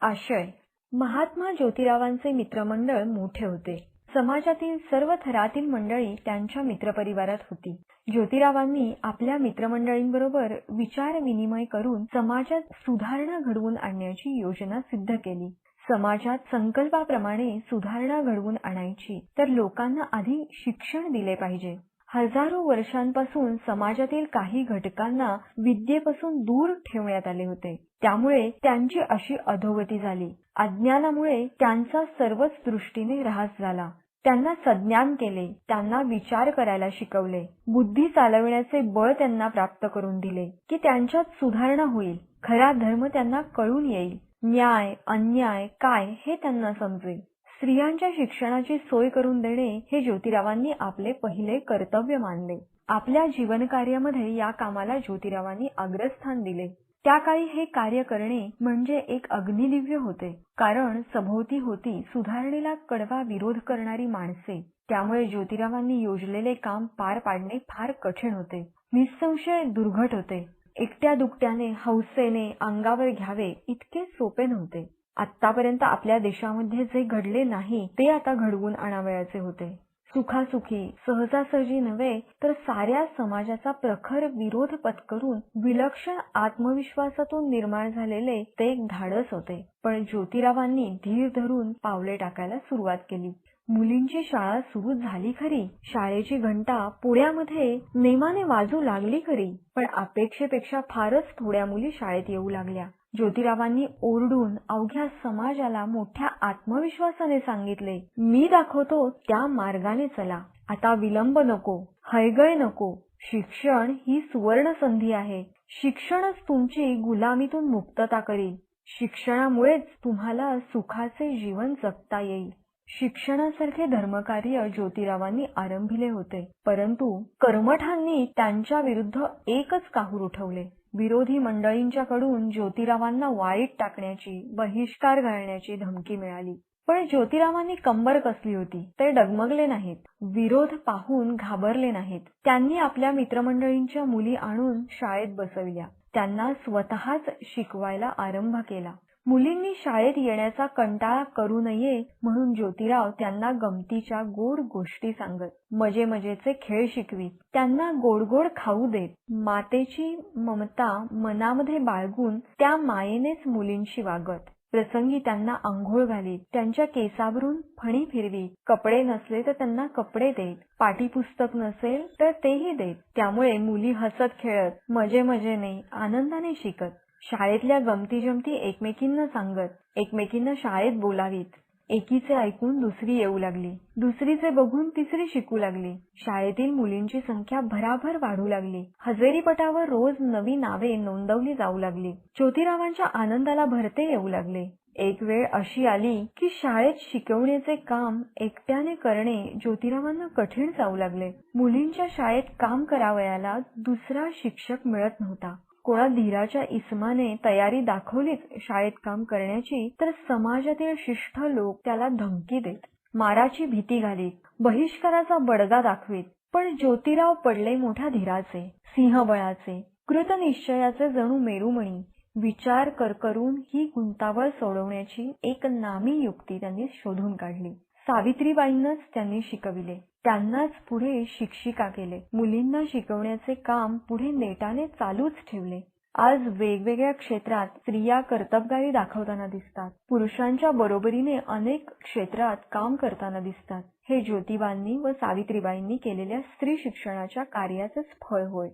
आशय महात्मा ज्योतिरावांचे मित्रमंडळ मोठे होते. समाजातील सर्व थरातील मंडळी त्यांच्या मित्रपरिवारात होती. ज्योतिरावांनी आपल्या मित्रमंडळींबरोबर विचार विनिमय करून समाजात सुधारणा घडवून आणण्याची योजना सिद्ध केली. समाजात संकल्पाप्रमाणे सुधारणा घडवून आणायची तर लोकांना आधी शिक्षण दिले पाहिजे. हजारो वर्षांपासून समाजातील काही घटकांना विद्येपासून दूर ठेवण्यात आले होते. त्यामुळे त्यांची अशी अधोगती झाली. अज्ञानामुळे त्यांचा सर्वच दृष्टीने ऱ्हास झाला. त्यांना सज्ञान केले, त्यांना विचार करायला शिकवले, बुद्धी चालविण्याचे बळ त्यांना प्राप्त करून दिले की त्यांच्यात सुधारणा होईल. खरा धर्म त्यांना कळून येईल. न्याय अन्याय काय हे त्यांना समजेल. स्त्रियांच्या शिक्षणाची सोय करून देणे हे ज्योतिरावांनी आपले पहिले कर्तव्य मानले. आपल्या जीवनकार्यामध्ये या कामाला ज्योतिरावांनी अग्रस्थान दिले. त्या काळी हे कार्य करणे म्हणजे एक अग्निदिव्य होते, कारण सभोवती होती सुधारणेला कडवा विरोध करणारी माणसे. त्यामुळे ज्योतिरावांनी योजलेले काम पार पाडणे फार कठीण होते, निसंशय दुर्घट होते. एकट्या दुकट्याने हौसेने अंगावर घ्यावे इतके सोपे नव्हते. आतापर्यंत आपल्या देशामध्ये जे घडले नाही ते आता घडवून आणावयाचे होते. सुखासुखी सहजासहजी नव्हे तर साऱ्या समाजाचा प्रखर विरोध पत्करून विलक्षण आत्मविश्वासातून निर्माण झालेले ते एक धाडस होते. पण ज्योतिरावांनी धीर धरून पावले टाकायला सुरुवात केली. मुलींची शाळा सुरू झाली खरी, शाळेची घंटा पुण्यामध्ये नेमाने वाजू लागली खरी, पण अपेक्षेपेक्षा फारच थोड्या मुली शाळेत येऊ लागल्या. ज्योतिरावांनी ओरडून अवघ्या समाजाला मोठ्या आत्मविश्वासाने सांगितले, मी दाखवतो त्या मार्गाने चला. आता विलंब नको, हयगय नको. शिक्षण ही सुवर्ण संधी आहे. शिक्षणच तुमची गुलामीतून मुक्तता करील. शिक्षणामुळेच तुम्हाला सुखाचे जीवन जगता येईल. शिक्षणासारखे धर्मकार्य ज्योतिरावांनी आरंभिले होते, परंतु कर्मठांनी त्यांच्या विरुद्ध एकच काहूर उठवले. विरोधी मंडळींच्याकडून ज्योतिरावांना वाळीत टाकण्याची, बहिष्कार घालण्याची धमकी मिळाली. पण ज्योतिरावांनी कंबर कसली होती. ते डगमगले नाहीत, विरोध पाहून घाबरले नाहीत. त्यांनी आपल्या मित्रमंडळींच्या मुली आणून शाळेत बसविल्या. त्यांना स्वतःच शिकवायला आरंभ केला. मुलींनी शाळेत येण्याचा कंटाळा करू नये म्हणून ज्योतिराव त्यांना गमतीच्या गोड गोष्टी सांगत, मजे मजेचे खेळ शिकवीत, त्यांना गोड गोड खाऊ देत. मातेची ममता मनामध्ये बाळगून त्या मायेनेच मुलींशी वागत. प्रसंगी त्यांना आंघोळ घालीत, त्यांच्या केसावरून फणी फिरवीत. कपडे नसले तर त्यांना कपडे देत, पाठीपुस्तक नसेल तर तेही देत. त्यामुळे मुली हसत खेळत मजे मजेने आनंदाने शिकत. शाळेतल्या गमती जमती एकमेकींना सांगत, एकमेकींना शाळेत बोलावीत. एकीचे ऐकून दुसरी येऊ लागली, दुसरीचे बघून तिसरी शिकू लागली. शाळेतील मुलींची संख्या भराभर वाढू लागली. हजेरीपटावर रोज नवी नावे नोंदवली जाऊ लागली. ज्योतिरावांच्या आनंदाला भरते येऊ लागले. एक वेळ अशी आली की शाळेत शिकवण्याचे काम एकट्याने करणे ज्योतिरावांना कठीण जाऊ लागले. मुलींच्या शाळेत काम करावयाला दुसरा शिक्षक मिळत नव्हता. कोणा धीराच्या इसमाने तयारी दाखवलीच शाळेत काम करण्याची तर समाजातील शिष्ट लोक त्याला धमकी देत, माराची भीती घालीत, बहिष्काराचा बडगा दाखवीत. पण ज्योतिराव पडले मोठ्या धीराचे, सिंहबळाचे, कृतनिश्चयाचे जणू मेरुमणी. विचार करून ही गुंतावळ सोडवण्याची एक नामी युक्ती त्यांनी शोधून काढली. सावित्रीबाईंनाच त्यांनी शिकविले. त्यांनाच पुढे शिक्षिका केले. मुलींना शिकवण्याचे काम पुढे नेटाने चालूच ठेवले. आज वेगवेगळ्या क्षेत्रात स्त्रिया कर्तबगारी दाखवताना दिसतात. पुरुषांच्या बरोबरीने अनेक क्षेत्रात काम करताना दिसतात. हे ज्योतिबांनी व सावित्रीबाईंनी केलेल्या स्त्री शिक्षणाच्या कार्याचेच फळ होय.